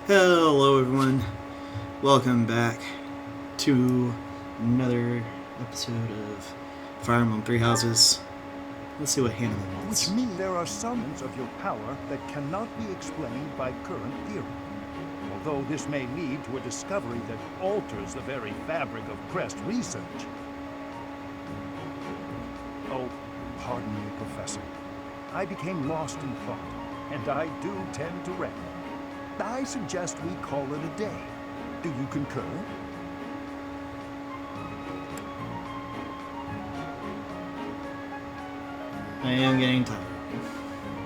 Hello everyone, welcome back to another episode of Fire Emblem Three Houses. Let's see what Hannah wants. Which means there are summons of your power that cannot be explained by current theory. Although this may lead to a discovery that alters the very fabric of Crest research. Oh, pardon me, Professor. I became lost in thought, and I do tend to ramble. I suggest we call it a day. Do you concur? I am getting tired.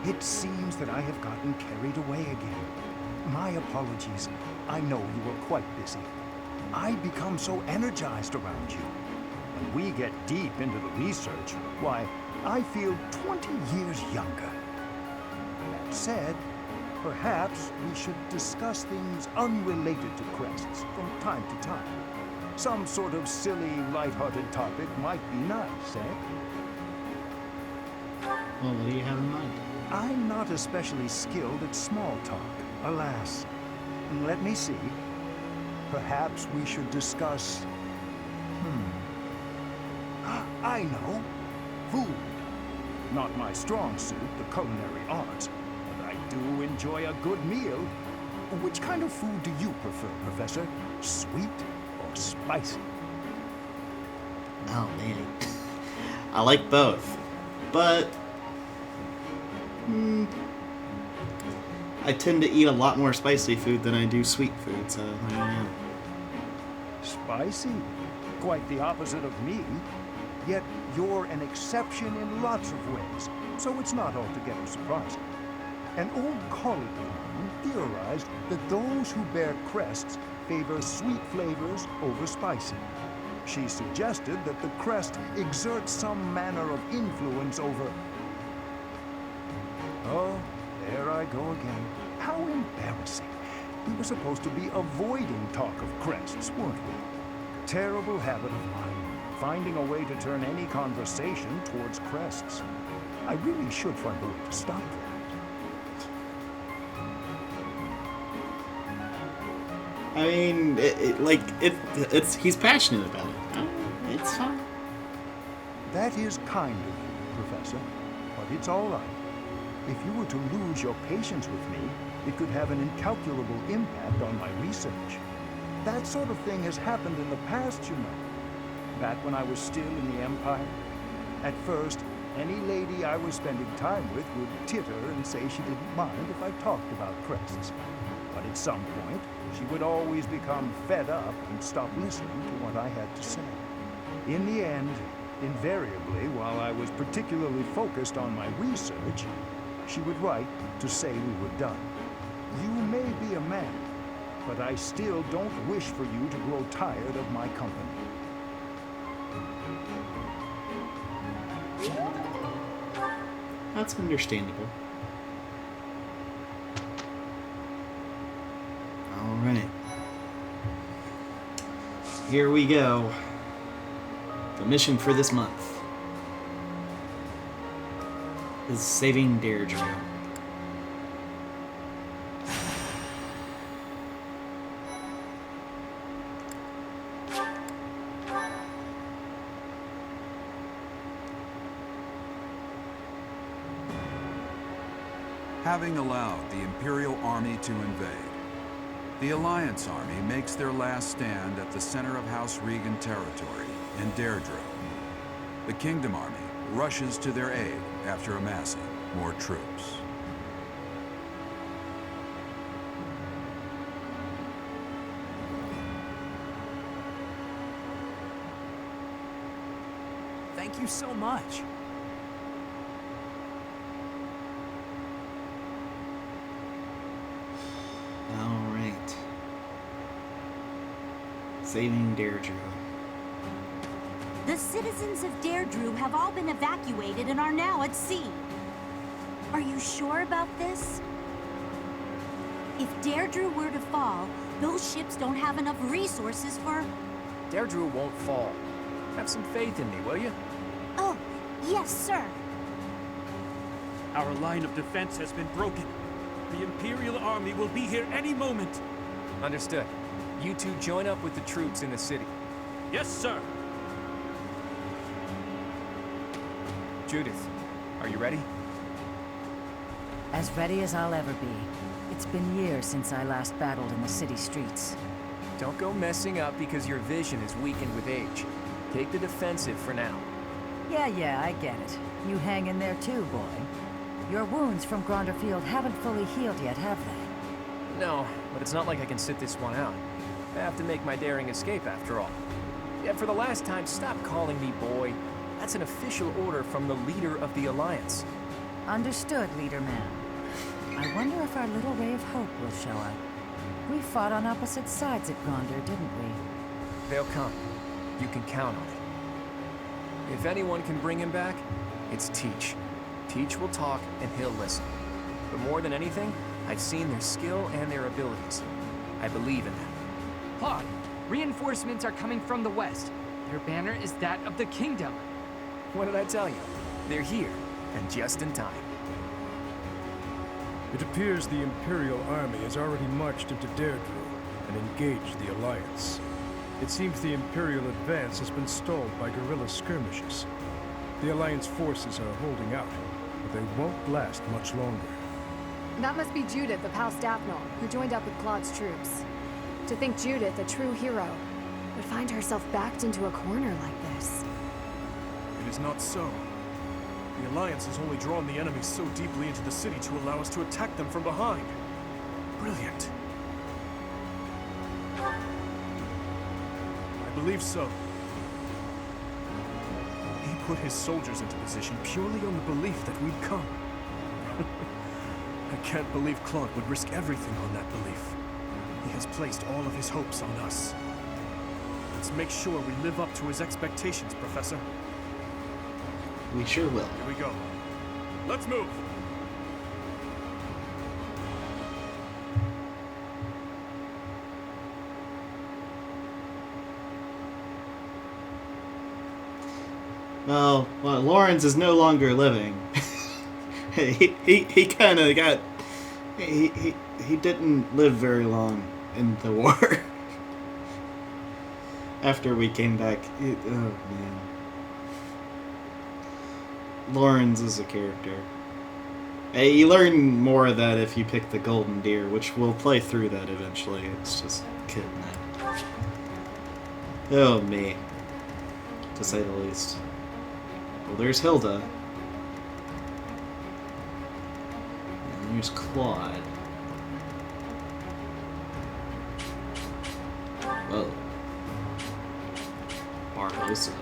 It seems that I have gotten carried away again. My apologies. I know you are quite busy. I become so energized around you. When we get deep into the research, why, I feel 20 years younger. That said, perhaps we should discuss things unrelated to crests from time to time. Some sort of silly, lighthearted topic might be nice, eh? Well, what do you have in mind? I'm not especially skilled at small talk, alas. Let me see. Perhaps we should discuss... I know. Food. Not my strong suit, the culinary arts, but I do enjoy a good meal. Which kind of food do you prefer, Professor? Sweet or spicy? Oh man, I like both, but I tend to eat a lot more spicy food than I do sweet food, so I don't know. Spicy? Quite the opposite of me. Yet you're an exception in lots of ways, so it's not altogether surprising. An old colleague of mine theorized that those who bear crests favor sweet flavors over spicy. She suggested that the crest exerts some manner of influence over... Oh, there I go again. How embarrassing. We were supposed to be avoiding talk of crests, weren't we? Terrible habit of mine. Finding a way to turn any conversation towards crests. I really should find a way to stop that. I mean, he's passionate about it. It's fine. That is kind of you, Professor, but it's all right. If you were to lose your patience with me, it could have an incalculable impact on my research. That sort of thing has happened in the past, you know. Back when I was still in the Empire. At first, any lady I was spending time with would titter and say she didn't mind if I talked about crests. But at some point, she would always become fed up and stop listening to what I had to say. In the end, invariably, while I was particularly focused on my research, she would write to say we were done. You may be a man, but I still don't wish for you to grow tired of my company. That's understandable. Alright. Here we go. The mission for this month is saving Deirdre. Having allowed the Imperial Army to invade, the Alliance Army makes their last stand at the center of House Regan territory in Deirdre. The Kingdom Army rushes to their aid after amassing more troops. Thank you so much. Alright. Saving Deirdre. The citizens of Deirdre have all been evacuated and are now at sea. Are you sure about this? If Deirdre were to fall, those ships don't have enough resources for... Deirdre won't fall. Have some faith in me, will you? Oh, yes, sir. Our line of defense has been broken. The Imperial army will be here any moment. Understood. You two join up with the troops in the city. Yes, sir. Judith, are you ready? As ready as I'll ever be. It's been years since I last battled in the city streets. Don't go messing up because your vision is weakened with age. Take the defensive for now. Yeah, I get it. You hang in there too, boy. Your wounds from Gronderfield haven't fully healed yet, have they? No, but it's not like I can sit this one out. I have to make my daring escape after all. Yet for the last time, stop calling me boy. That's an official order from the leader of the Alliance. Understood, Leader Man. I wonder if our little ray of hope will show up. We fought on opposite sides at Gronder, didn't we? They'll come. You can count on it. If anyone can bring him back, it's Teach. Teach will talk and he'll listen. But more than anything, I've seen their skill and their abilities. I believe in them. Claude, reinforcements are coming from the west. Their banner is that of the kingdom. What did I tell you? They're here, and just in time. It appears the Imperial army has already marched into Deirdre and engaged the Alliance. It seems the Imperial advance has been stalled by guerrilla skirmishes. The Alliance forces are holding out, but they won't last much longer. That must be Judith of House Daphne, who joined up with Claude's troops. To think Judith, a true hero, would find herself backed into a corner like this. It is not so. The Alliance has only drawn the enemy so deeply into the city to allow us to attack them from behind. Brilliant. I believe so. He put his soldiers into position purely on the belief that we'd come. I can't believe Claude would risk everything on that belief. He has placed all of his hopes on us. Let's make sure we live up to his expectations, Professor. We sure will. Here we go. Let's move! Well, Lawrence is no longer living. he kind of got... He didn't live very long in the war. After we came back. Oh, man. Lawrence is a character. Hey, you learn more of that if you pick the Golden Deer, which we'll play through that eventually. It's just kidding that. Oh, me. To say the least. Well, there's Hilda. And there's Claude. Whoa. Barbosa.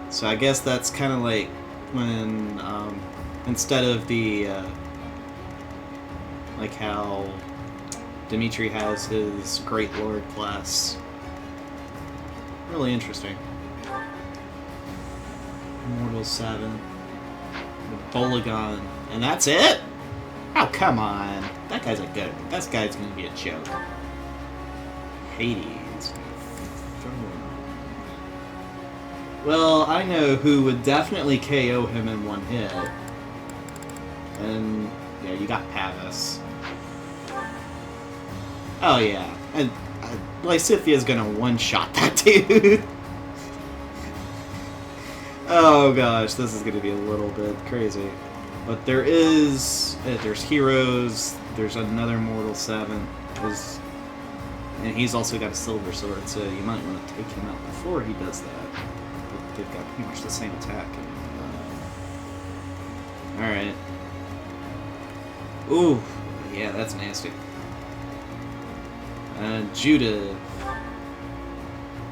So I guess that's kind of like when, instead of the, like how Dimitri has his Great Lord class. Really interesting. Immortal 7. Bolagon. And that's it? Oh, come on. That guy's gonna be a joke. Hades. Well, I know who would definitely KO him in one hit. And, yeah, you got Pavis. Oh, yeah. And Lysithia's gonna one-shot that dude. Oh, gosh, this is gonna be a little bit crazy. But there's heroes, there's another Mortal 7, and he's also got a silver sword, so you might want to take him out before he does that. They've got pretty much the same attack. Alright. Ooh, yeah, that's nasty. Judah,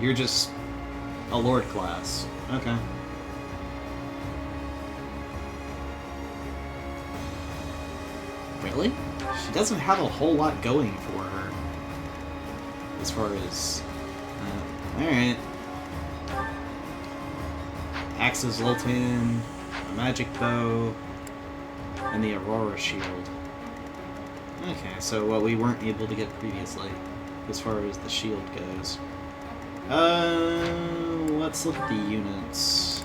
you're just a Lord class. Okay. Really? She doesn't have a whole lot going for her. As far as... alright. Axe's Liltan, a magic bow, and the Aurora shield. Okay, so what we weren't able to get previously. as far as the shield goes. Let's look at the units.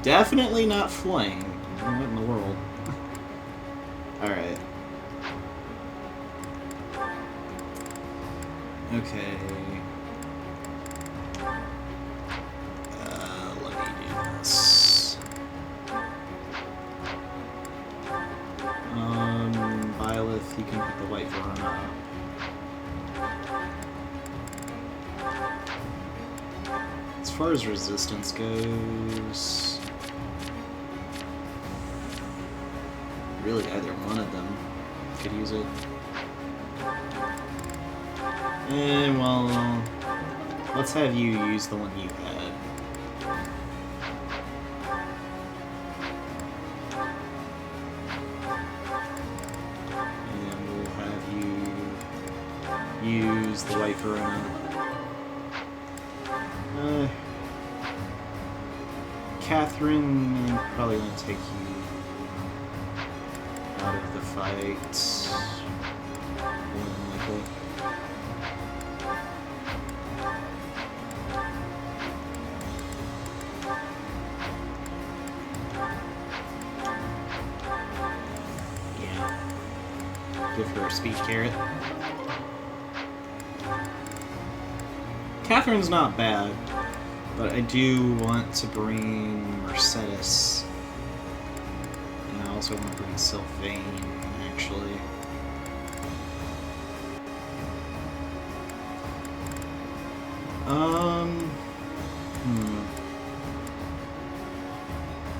Definitely not flying. What in the world? Alright. Okay. Let me do this. Byleth, you can put the white Verona up. As far as resistance goes, really either one of them could use it. And well, let's have you use the one you had. And we'll have you use the white Verona. Catherine, I'm probably going to take you out of the fight. More than likely. Yeah. Give her a speech carrot. Catherine's not bad. But I do want to bring Mercedes. And I also want to bring Sylvain, actually.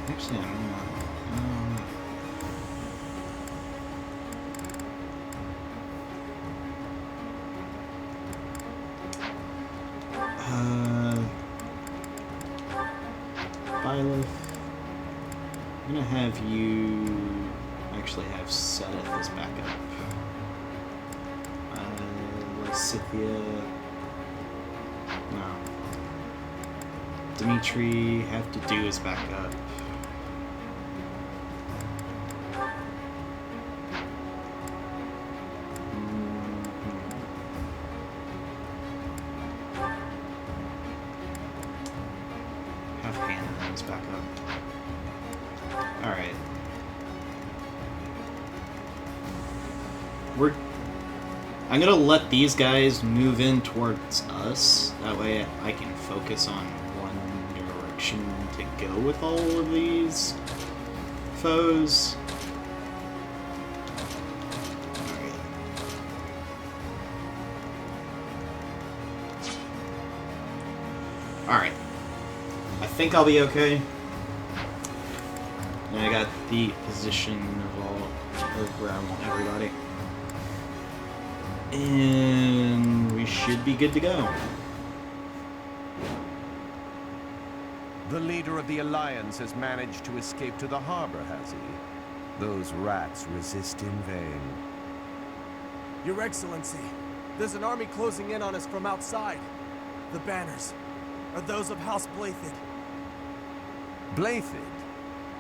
Actually, I'm not. Byleth. I'm gonna have you actually have Seth as backup. Lysithia. No. Dimitri, have to do his backup. Have Hannah as backup. Alright. I'm gonna let these guys move in towards us. That way I can focus on one direction to go with all of these foes. Alright. I think I'll be okay. And I got the position of around everybody. And we should be good to go. The leader of the Alliance has managed to escape to the harbor, has he? Those rats resist in vain. Your Excellency, there's an army closing in on us from outside. The banners are those of House Blaiddyd. Blaiddyd?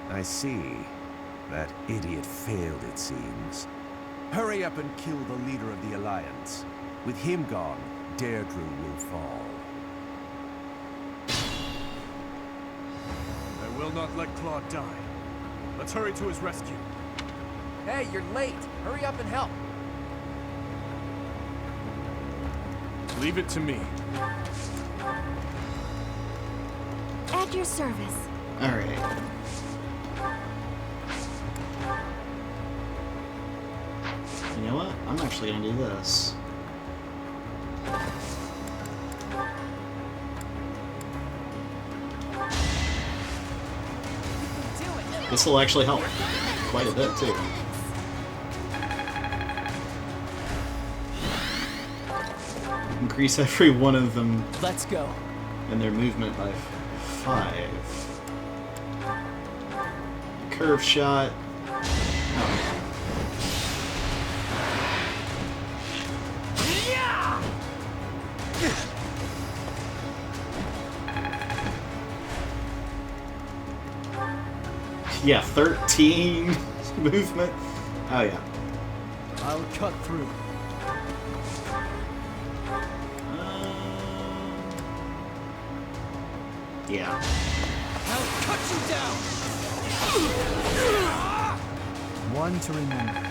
I see. That idiot failed, it seems. Hurry up and kill the leader of the Alliance. With him gone, Deirdre will fall. I will not let Claude die. Let's hurry to his rescue. Hey, you're late. Hurry up and help. Leave it to me. At your service. Alright. You know what? I'm actually gonna do this. This will actually help quite a bit too. Increase every one of them. Let's go. And their movement by 5. Curve shot. Yeah, 13 movement. Oh yeah. I'll cut through. Yeah. I'll cut you down! One to remember.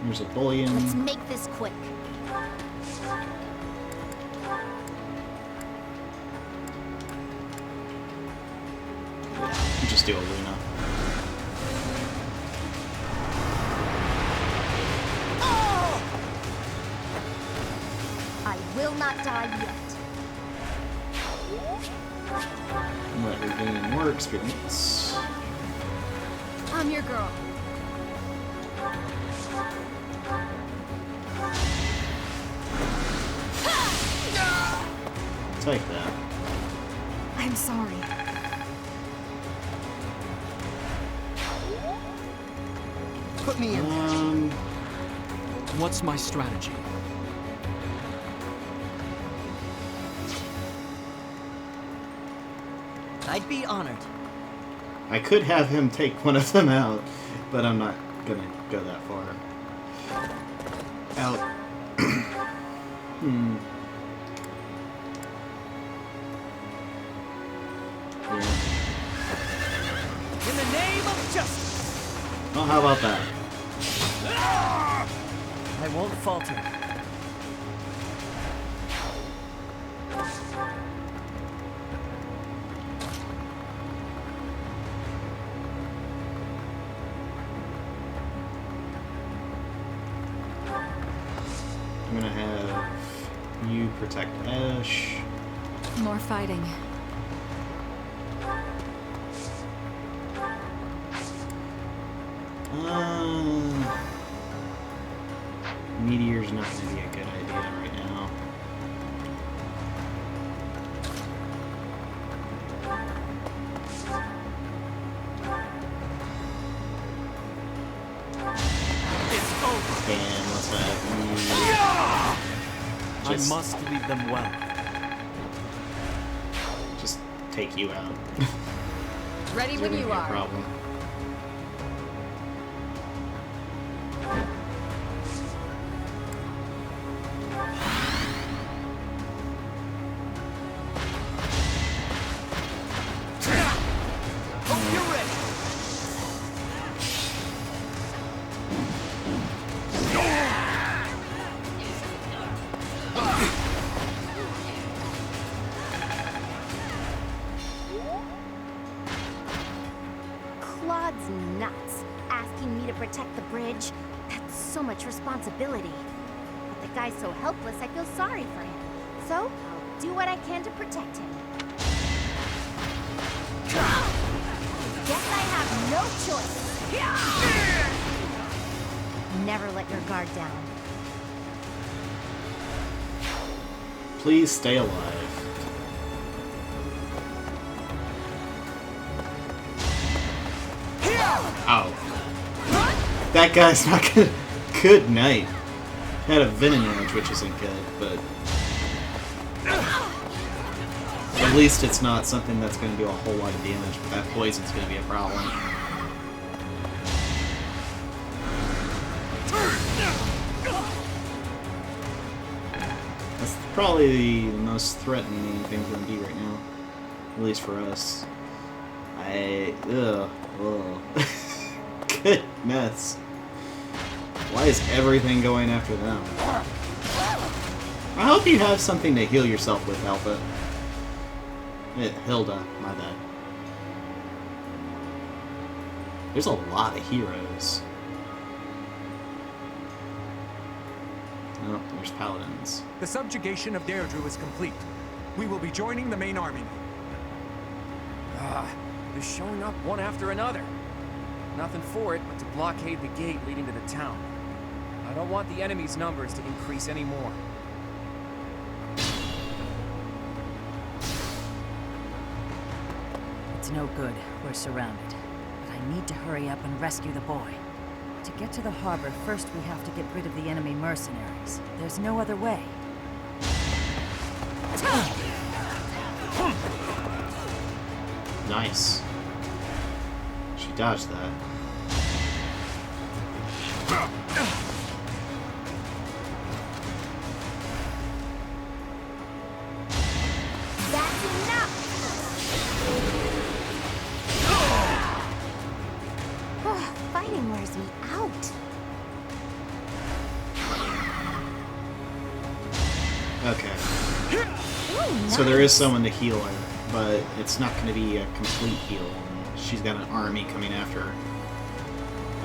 Here's a bullion. Let's make this quick. You just do a Luna. I will not die yet. Let her gain more experience. I'm your girl. Take that. I'm sorry. Put me in. What's my strategy? I'd be honored. I could have him take one of them out, but I'm not gonna go that far. Out. Yeah. In the name of justice! Well, how about that? I won't falter. I'm gonna have you protect Ash. More fighting. Meteor's not gonna be a good idea right now. It's over! And let's have you I must lead them well. just take you out. Ready It's when gonna you be a are. problem. Hope you're ready! Claude's nuts, asking me to protect the bridge. That's so much responsibility. But the guy's so helpless, I feel sorry for him. So, I'll do what I can to protect him. Guess I have no choice. Never let your guard down. Please stay alive. Ow. That guy's not good. Good night. Had a venom damage, which isn't good, but at least it's not something that's going to do a whole lot of damage, but that poison's going to be a problem. That's probably the most threatening thing going to be right now. At least for us. Ugh. Goodness. Why is everything going after them? I hope you have something to heal yourself with, Alpha. Hilda, my bad. There's a lot of heroes. Oh, there's paladins. The subjugation of Deirdre is complete. We will be joining the main army. They're showing up one after another. Nothing for it but to blockade the gate leading to the town. I don't want the enemy's numbers to increase anymore. It's no good. We're surrounded. But I need to hurry up and rescue the boy. To get to the harbor, first we have to get rid of the enemy mercenaries. There's no other way. Nice. She dodged that. So there is someone to heal her, but it's not going to be a complete heal. And she's got an army coming after her.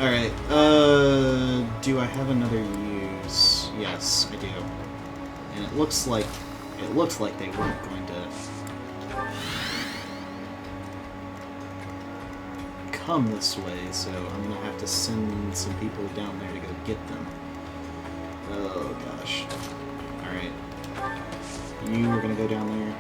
Alright, do I have another use? Yes, I do. And it looks like they weren't going to come this way, so I'm gonna have to send some people down there to go get them. Oh gosh. Alright. You are gonna go down there.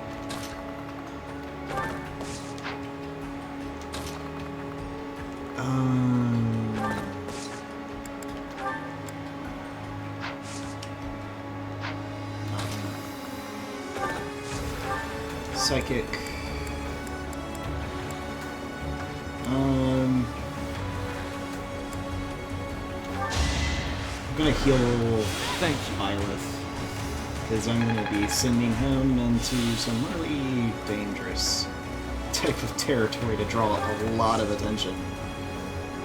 Psychic. I'm gonna heal Byleth, because I'm gonna be sending him into some really dangerous type of territory to draw a lot of attention.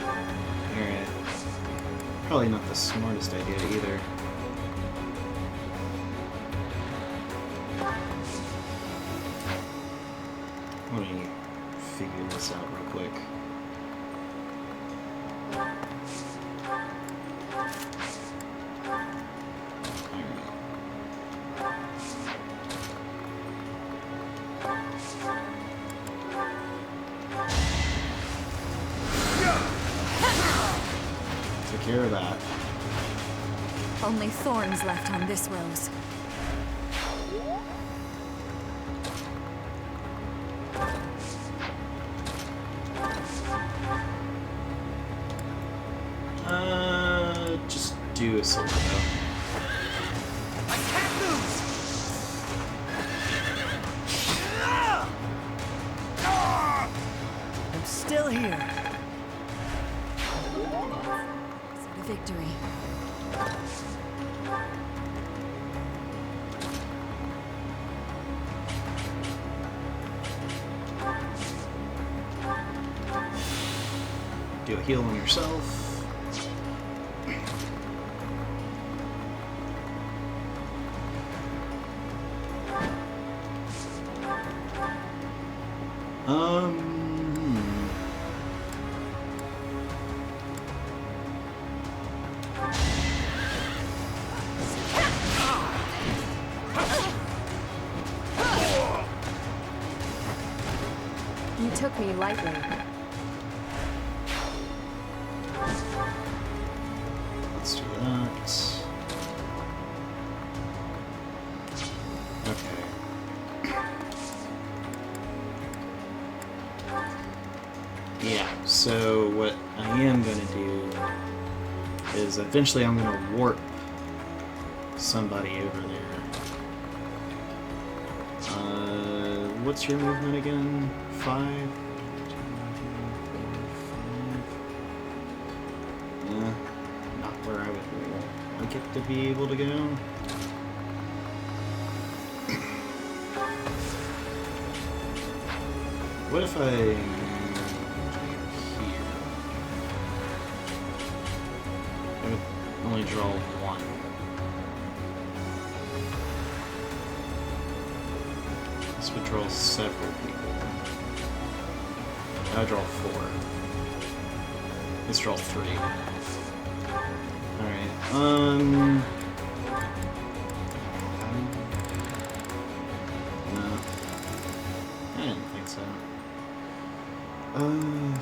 Alright. Probably not the smartest idea either. Let me figure this out real quick. Take care of that. Only thorns left on this rose. Just do a silver though. I can't lose! I'm still here. Is it a victory? Do a heal on yourself. You took me lightly. Let's do that. Okay. Yeah, so what I am going to do is eventually I'm going to warp somebody over there. What's your movement again? 5? 2, 3, 4, 5. Not where I would like it to be able to go. What if I here? I would only draw 1. This would draw several people. I draw 4. Let's draw 3. Alright, no. I didn't think so. And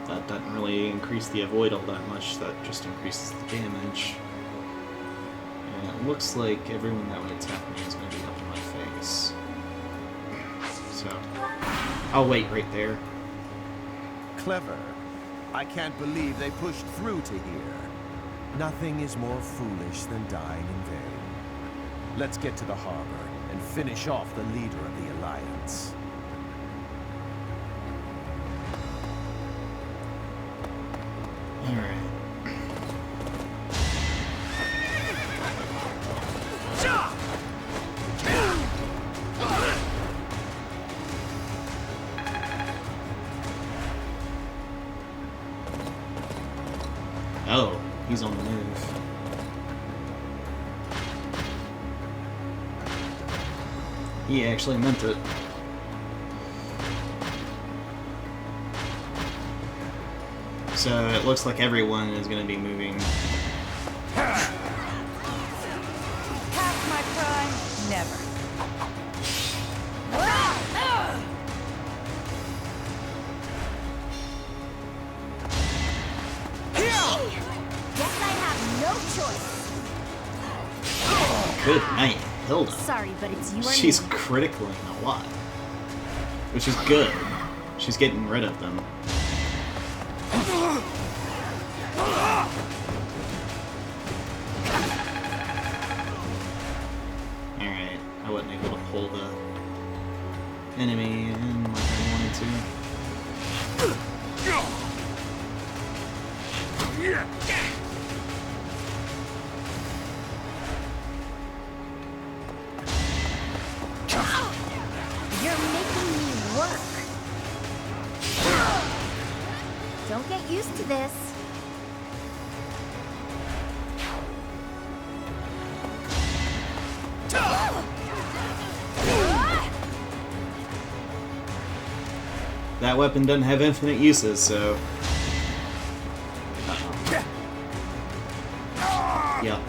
that doesn't really increase the avoid all that much, that just increases the damage. And it looks like everyone that would attack me is going to be up in my face. So, I'll wait right there. Clever. I can't believe they pushed through to here. Nothing is more foolish than dying in vain. Let's get to the harbor and finish off the leader of the Alliance. Alright. He's on the move. He actually meant it. So it looks like everyone is going to be moving. Past my prime? Never. Guess I have no choice. Good night, Hilda. Sorry, but it's you or She's me. critically a lot, which is good. She's getting rid of them. Alright, I wasn't able to pull the enemy in like I wanted to. You're making me work. Don't get used to this. That weapon doesn't have infinite uses, so... Yep.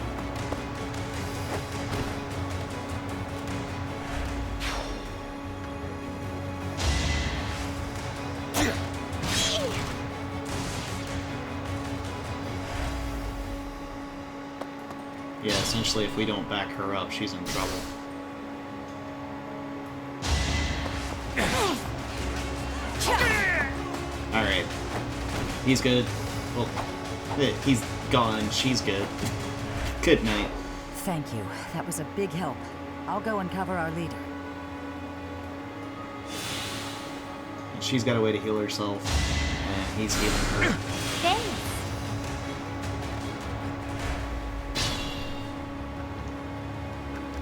Yeah, essentially if we don't back her up, she's in trouble. Alright. He's good. Well, he's gone. She's good. Good night. Thank you. That was a big help. I'll go and cover our leader. And she's got a way to heal herself, and he's healing her. Thanks.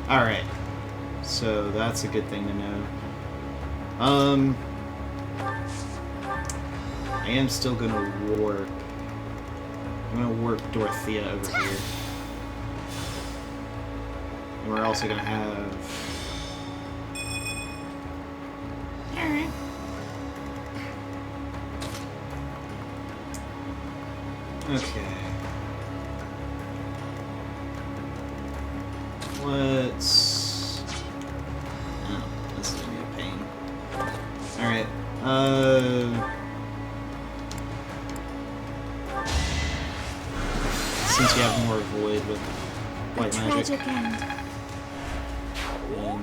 Alright. So that's a good thing to know. I am still gonna warp. I'm gonna warp Dorothea over here. And we're also gonna have... Alright. Okay. Let's... Oh, this is gonna be a pain. Alright, since you have more void with white magic, end.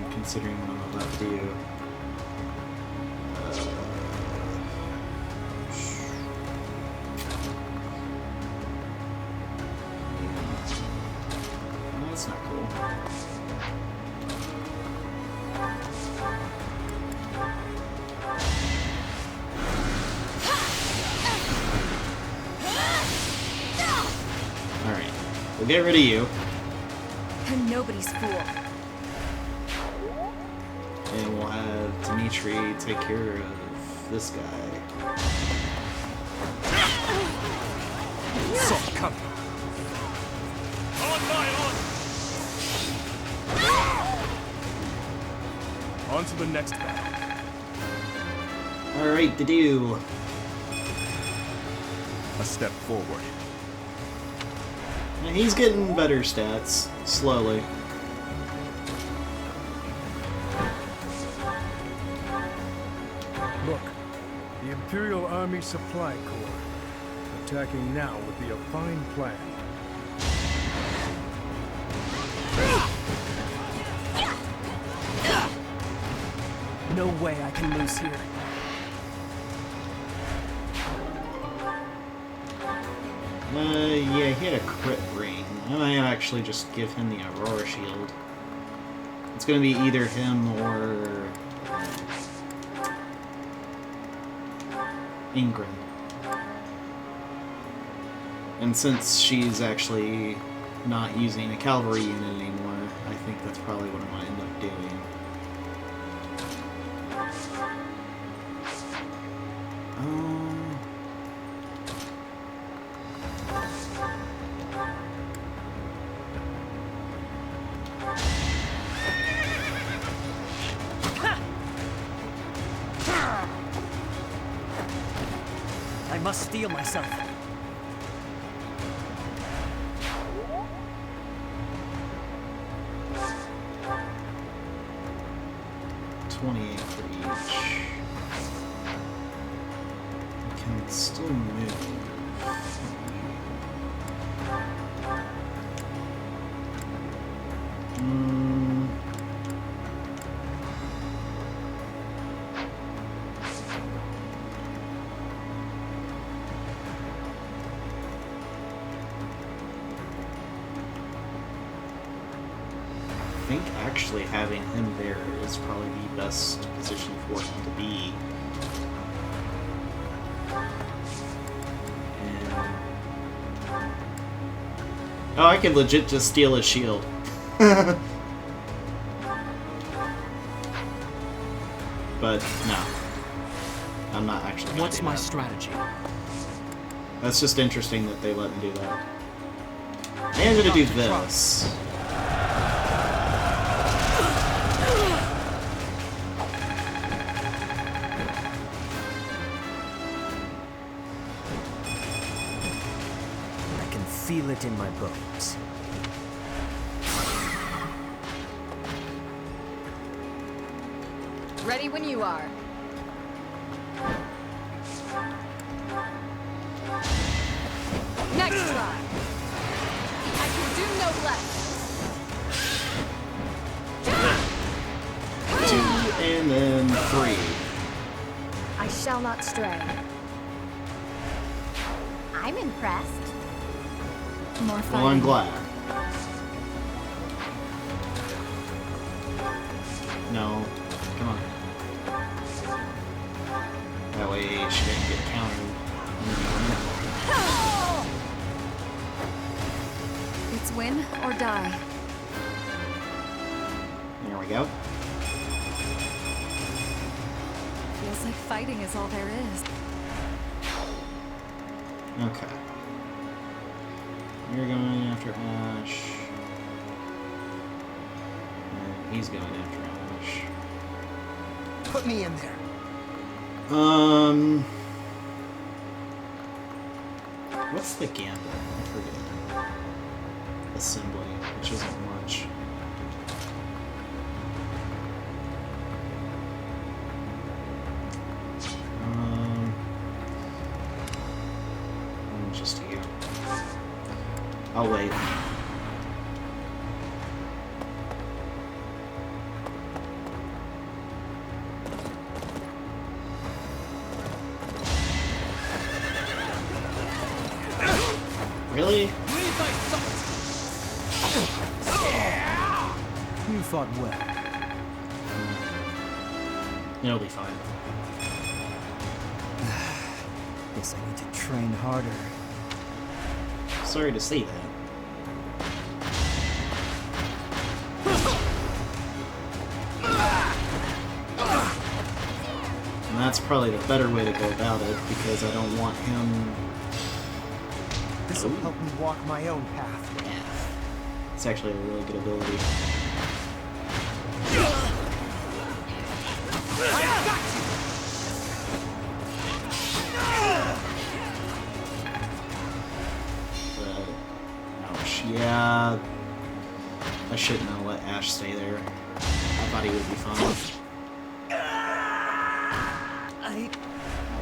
and considering what I'm about to do, that's not cool. Alright, we'll get rid of you. I'm nobody's fool. And we'll have Dimitri take care of this guy. So, come. On to the next battle. Alright, to do. A step forward. Now, he's getting better stats, slowly. Look, the Imperial Army Supply Corps. Attacking now would be a fine plan. No way I can lose here. Yeah, he had a crit ring. I might actually just give him the Aurora Shield. It's gonna be either him or... Ingrid. And since she's actually not using a cavalry unit anymore, I think that's probably what I'm gonna end up doing. I must steel myself. $28 for each. Can still move. I think actually having him there is probably the best position for him to be. And... oh, I could legit just steal his shield. But no, I'm not actually gonna What's do my that. strategy? That's just interesting that they let me do that. I am gonna do this. I can feel it in my bones. Ready when you are. Next try. I can do no less. 2 and then 3. I shall not stray. I'm impressed. More fun. Well, I'm glad. No, come on. That way she didn't get countered. It's win or die. There we go. Feels like fighting is all there is. Okay. You're going after Ash. And he's going after Ash. Put me in there. What's the gamble? I forget. Assembly, which isn't much. Just you. I'll wait. Really? You fought well. It'll be fine. Guess I need to train harder. Sorry to say that. And that's probably the better way to go about it, because I don't want him... This will help me walk my own path. Yeah. It's actually a really good ability. But, ouch. Yeah. I shouldn't have let Ash stay there. I thought he would be fine.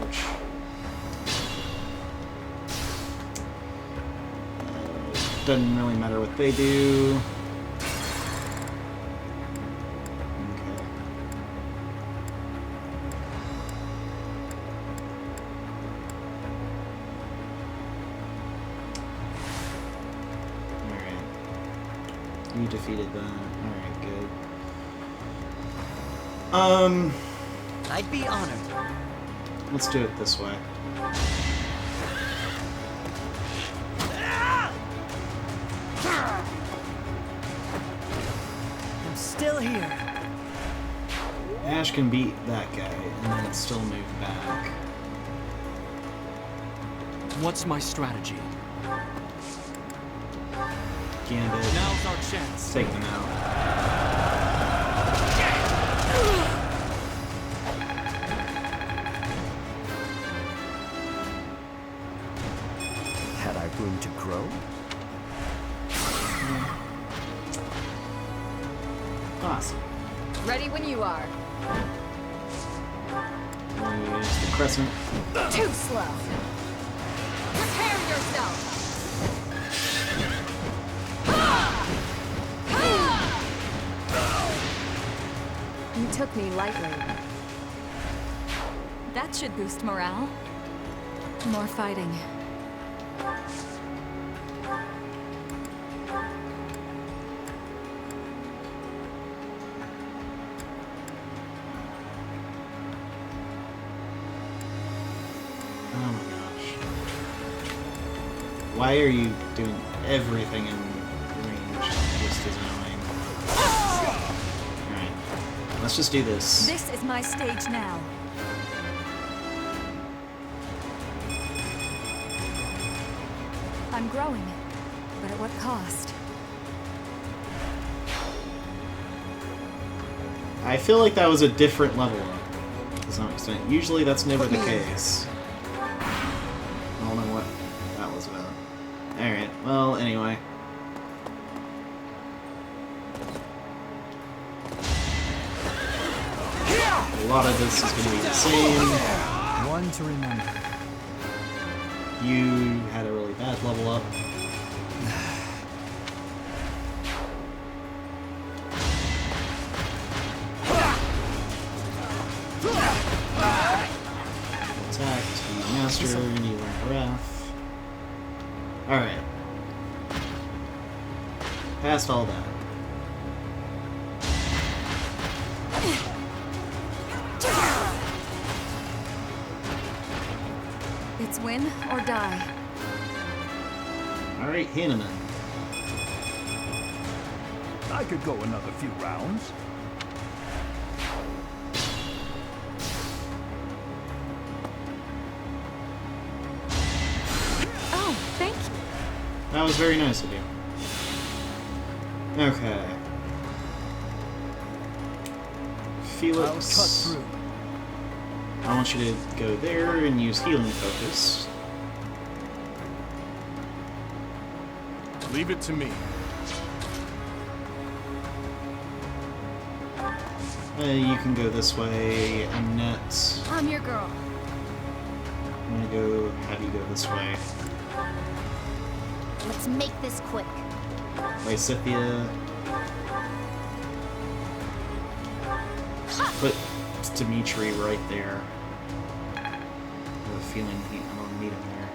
Ouch. Doesn't really matter what they do. Okay. Alright. You defeated that. Alright, good. I'd be honored. Let's do it this way. I'm still here. Ash can beat that guy and then still move back. What's my strategy? Gambit. Now's our chance. Take them out. going to grow? Awesome. Ready when you are. Use the crescent. Too slow. Prepare yourself. You took me lightly. That should boost morale. More fighting. Oh my gosh. Why are you doing everything in range? Just as annoying. Alright. Let's just do this. This is my stage now. I'm growing, but at what cost? I feel like that was a different level up to some extent. Usually that's never the case. I don't know what that was about. Alright, well, anyway. A lot of this is going to be the same. One to remember. You had a really bad level up. Attack, you master, and you learn breath. Alright. Past all that. It's win or die. Alright, Hanneman. I could go another few rounds. Oh, thank you. That was very nice of you. Okay. Felix. I'll cut through. I want you to go there and use healing focus. Leave it to me. You can go this way, Annette. I'm your girl. I'm gonna go have you go this way. Let's make this quick. Lysithia. Put Dimitri right there. I have a feeling I'm gonna meet him there.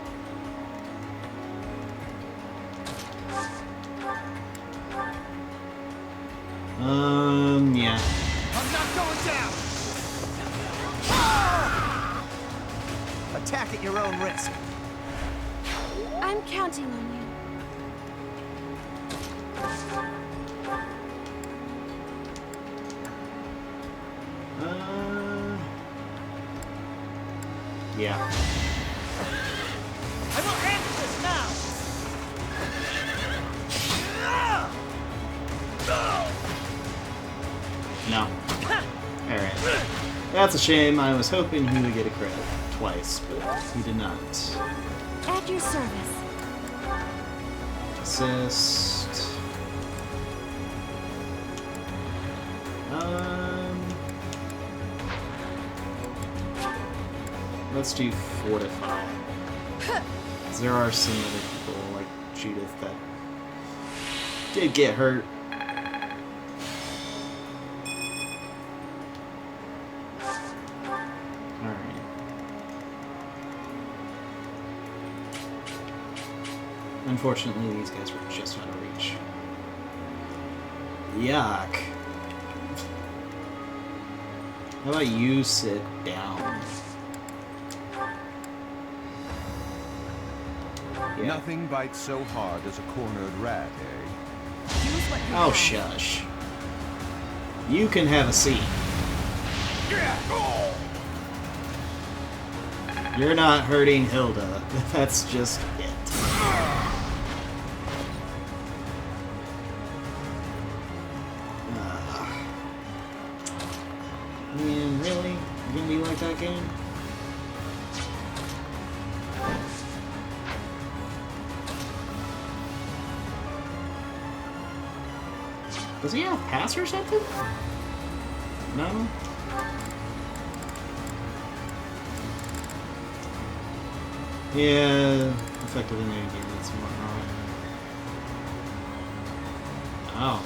Yeah. I'm not going down! Attack at your own risk. I'm counting on you. Yeah. I will end this now! No. Alright. That's a shame. I was hoping he would get a credit twice, but he did not. At your service. Assist. Let's do Fortify. 'Cause there are some other people like Judith that did get hurt. Alright. Unfortunately, these guys were just out of reach. Yuck. How about you sit down? Yeah. Nothing bites so hard as a cornered rat, eh? Oh, shush. You can have a seat. You're not hurting Hilda. That's just it. Man, really? You gonna be like that game? Does he have pass or something? No? Yeah, effective in units and whatnot. Oh.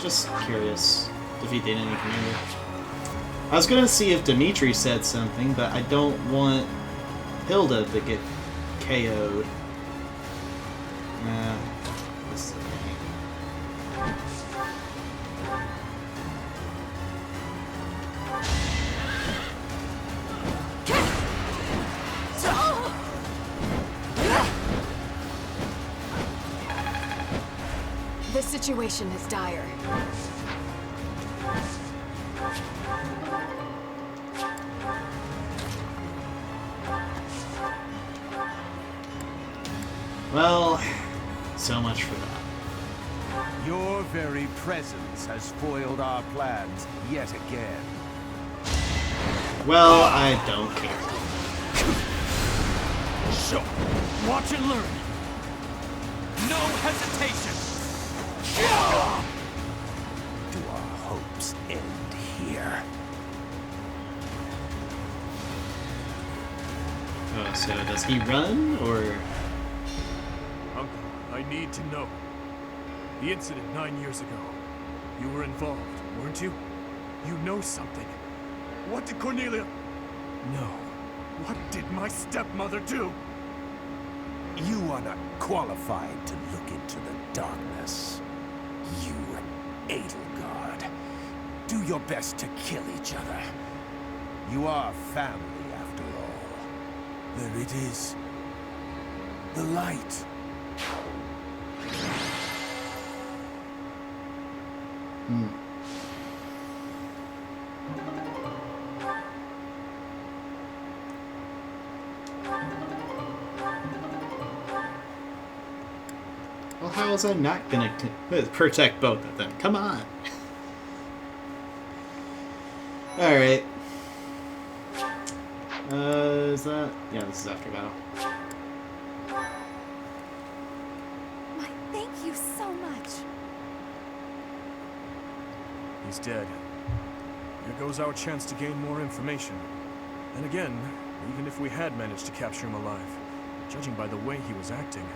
Just curious. Defeat the enemy commander. I was gonna see if Dimitri said something, but I don't want Hilda to get KO'd. Nah. This is okay. The situation is dire. Well, so much for that. Your very presence has foiled our plans yet again. Well, I don't care. So, watch and learn. No hesitation. Do our hopes end here? Oh, so does he run, or...? Uncle, I need to know. The incident 9 years ago. You were involved, weren't you? You know something. What did Cornelia... No. What did my stepmother do? You are not qualified to look into the darkness. You and Edelgard. Do your best to kill each other. You are family, after all. There it is. The light. Well, how is I not gonna protect both of them? Come on. Alright. Is that... Yeah, this is after battle. My, thank you so much. He's dead. Here goes our chance to gain more information. And again, even if we had managed to capture him alive, judging by the way he was acting...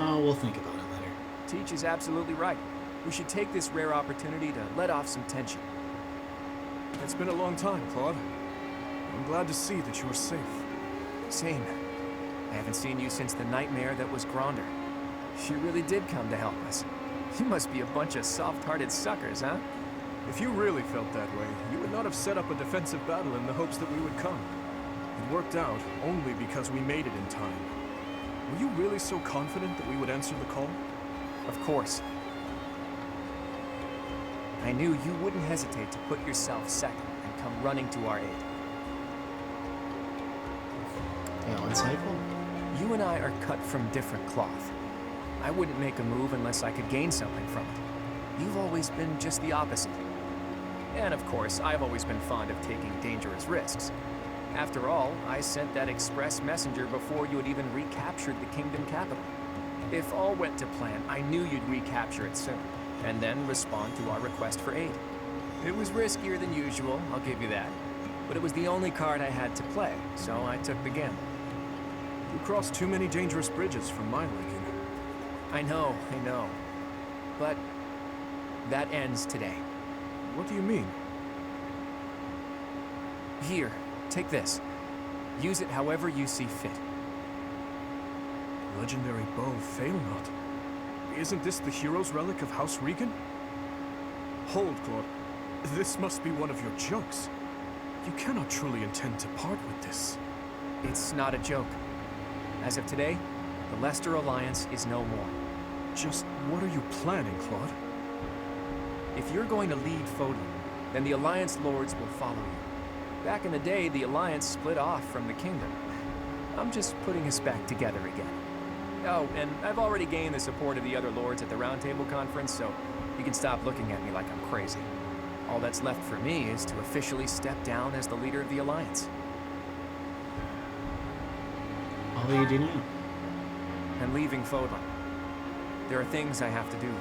Oh, we'll think about it later. Teach is absolutely right. We should take this rare opportunity to let off some tension. It's been a long time, Claude. I'm glad to see that you are safe. Same. I haven't seen you since the nightmare that was Gronder. You really did come to help us. You must be a bunch of soft-hearted suckers, huh? If you really felt that way, you would not have set up a defensive battle in the hopes that we would come. It worked out only because we made it in time. Were you really so confident that we would answer the call? Of course. I knew you wouldn't hesitate to put yourself second and come running to our aid. Yeah, insightful. You and I are cut from different cloth. I wouldn't make a move unless I could gain something from it. You've always been just the opposite. And of course, I've always been fond of taking dangerous risks. After all, I sent that express messenger before you had even recaptured the kingdom capital. If all went to plan, I knew you'd recapture it soon, and then respond to our request for aid. It was riskier than usual, I'll give you that. But it was the only card I had to play, so I took the gamble. You crossed too many dangerous bridges for my liking. I know. But that ends today. What do you mean? Here, take this. Use it however you see fit. Legendary bow, fail not. Isn't this the hero's relic of House Regan? Hold, Claude. This must be one of your jokes. You cannot truly intend to part with this. It's not a joke. As of today, the Leicester Alliance is no more. Just what are you planning, Claude? If you're going to lead Fodor, then the Alliance Lords will follow you. Back in the day, the Alliance split off from the Kingdom. I'm just putting us back together again. Oh, and I've already gained the support of the other Lords at the Round Table Conference, so you can stop looking at me like I'm crazy. All that's left for me is to officially step down as the leader of the Alliance. All you do now. I'm leaving Fodlan. There are things I have to do,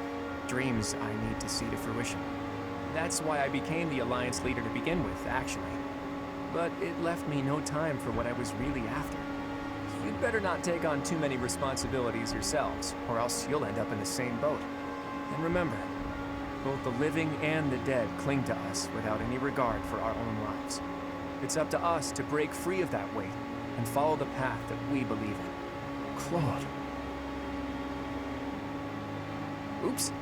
dreams I need to see to fruition. That's why I became the Alliance leader to begin with, actually. But it left me no time for what I was really after. You'd better not take on too many responsibilities yourselves, or else you'll end up in the same boat. And remember, both the living and the dead cling to us without any regard for our own lives. It's up to us to break free of that weight and follow the path that we believe in. Claude. Oops.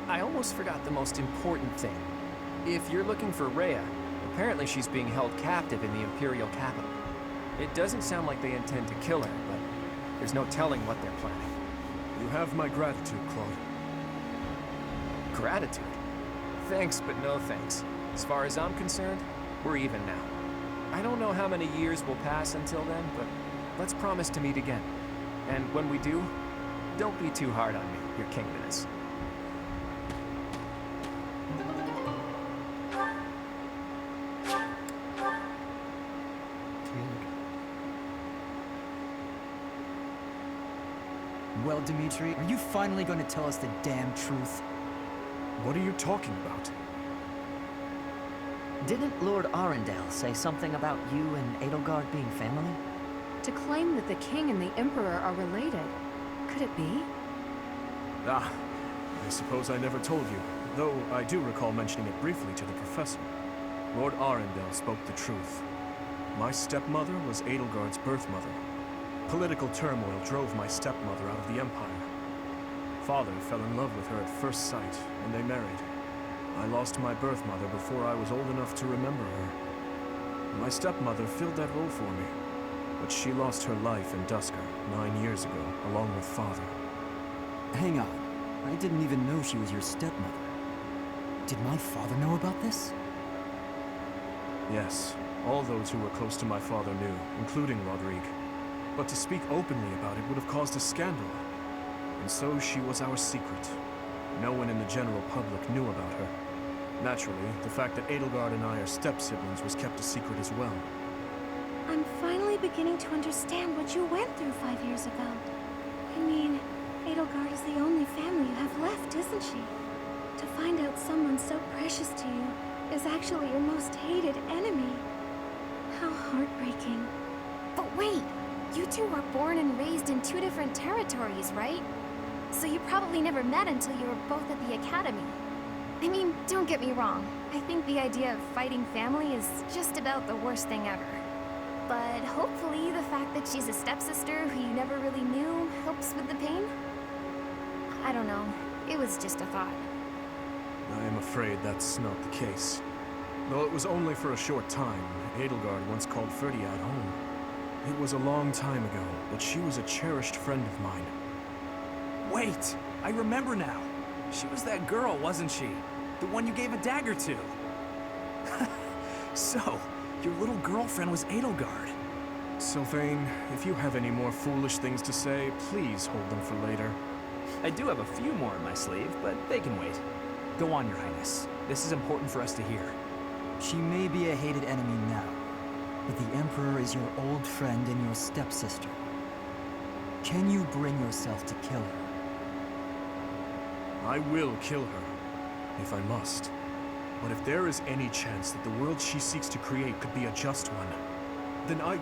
I almost forgot the most important thing. If you're looking for Rhea, apparently she's being held captive in the Imperial capital. It doesn't sound like they intend to kill her, but there's no telling what they're planning. You have my gratitude, Claude. Gratitude? Thanks, but no thanks. As far as I'm concerned, we're even now. I don't know how many years will pass until then, but let's promise to meet again. And when we do, don't be too hard on me, Your Kingdom. Well, Dimitri, are you finally going to tell us the damn truth? What are you talking about? Didn't Lord Arundel say something about you and Edelgard being family? To claim that the king and the emperor are related. Could it be? Ah, I suppose I never told you, though I do recall mentioning it briefly to the professor. Lord Arundel spoke the truth. My stepmother was Edelgard's birth mother. Political turmoil drove my stepmother out of the Empire. Father fell in love with her at first sight, and they married. I lost my birth mother before I was old enough to remember her. My stepmother filled that role for me, but she lost her life in Dusker 9 years ago, along with Father. Hang on. I didn't even know she was your stepmother. Did my father know about this? Yes, all those who were close to my father knew, including Rodrigue. But to speak openly about it would have caused a scandal. And so she was our secret. No one in the general public knew about her. Naturally, the fact that Edelgard and I are step-siblings was kept a secret as well. I'm finally beginning to understand what you went through 5 years ago. I mean, Edelgard is the only family you have left, isn't she? To find out someone so precious to you is actually your most hated enemy. How heartbreaking. But wait! You two were born and raised in 2 different territories, right? So you probably never met until you were both at the academy. I mean, don't get me wrong. I think the idea of fighting family is just about the worst thing ever. But hopefully the fact that she's a stepsister who you never really knew helps with the pain? I don't know. It was just a thought. I am afraid that's not the case. Though it was only for a short time, Edelgard once called Ferdiad home. It was a long time ago, but she was a cherished friend of mine. Wait! I remember now! She was that girl, wasn't she? The one you gave a dagger to. So, your little girlfriend was Edelgard. Sylvain, if you have any more foolish things to say, please hold them for later. I do have a few more in my sleeve, but they can wait. Go on, Your Highness. This is important for us to hear. She may be a hated enemy now, but the Emperor is your old friend and your stepsister. Can you bring yourself to kill her? I will kill her, if I must. But if there is any chance that the world she seeks to create could be a just one, then I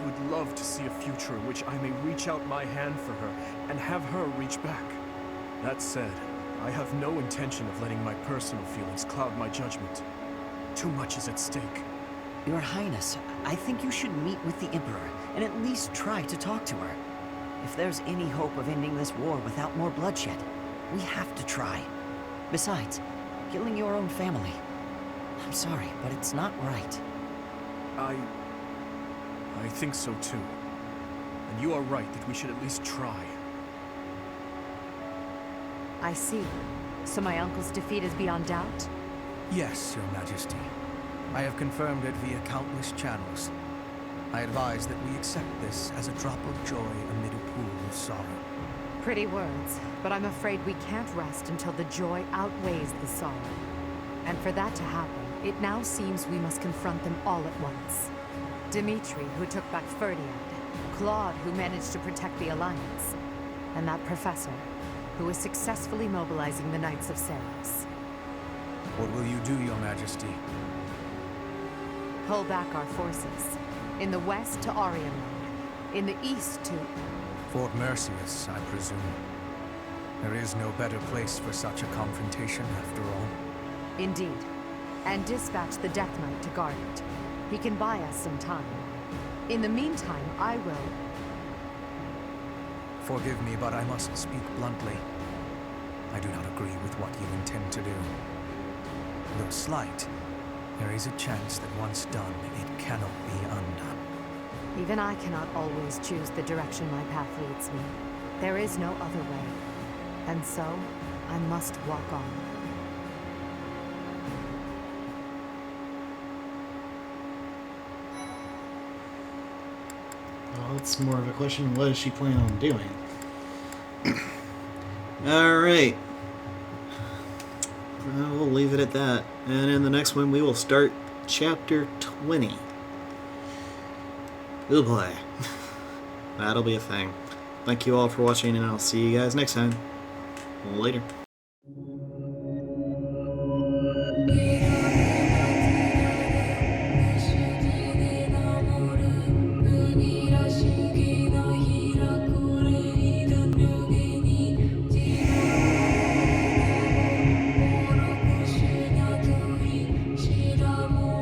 would love to see a future in which I may reach out my hand for her and have her reach back. That said, I have no intention of letting my personal feelings cloud my judgment. Too much is at stake. Your Highness, I think you should meet with the Emperor and at least try to talk to her. If there's any hope of ending this war without more bloodshed, we have to try. Besides, killing your own family. I'm sorry, but it's not right. I think so too. And you are right that we should at least try. I see. So my uncle's defeat is beyond doubt? Yes, Your Majesty. I have confirmed it via countless channels. I advise that we accept this as a drop of joy amid a pool of sorrow. Pretty words, but I'm afraid we can't rest until the joy outweighs the sorrow. And for that to happen, it now seems we must confront them all at once. Dimitri, who took back Ferdinand, Claude, who managed to protect the Alliance, and that professor, who is successfully mobilizing the Knights of Ceres. What will you do, Your Majesty? Pull back our forces. In the west to Arianland. In the east to... Fort Merceus, I presume. There is no better place for such a confrontation, after all. Indeed. And dispatch the Death Knight to guard it. He can buy us some time. In the meantime, I will... Forgive me, but I must speak bluntly. I do not agree with what you intend to do. Though slight, there is a chance that once done, it cannot be undone. Even I cannot always choose the direction my path leads me. There is no other way. And so, I must walk on. Well, it's more of a question, what is she planning on doing? Alright. We'll leave it at that. And in the next one, we will start Chapter 20. Oh boy. That'll be a thing. Thank you all for watching, and I'll see you guys next time. Later.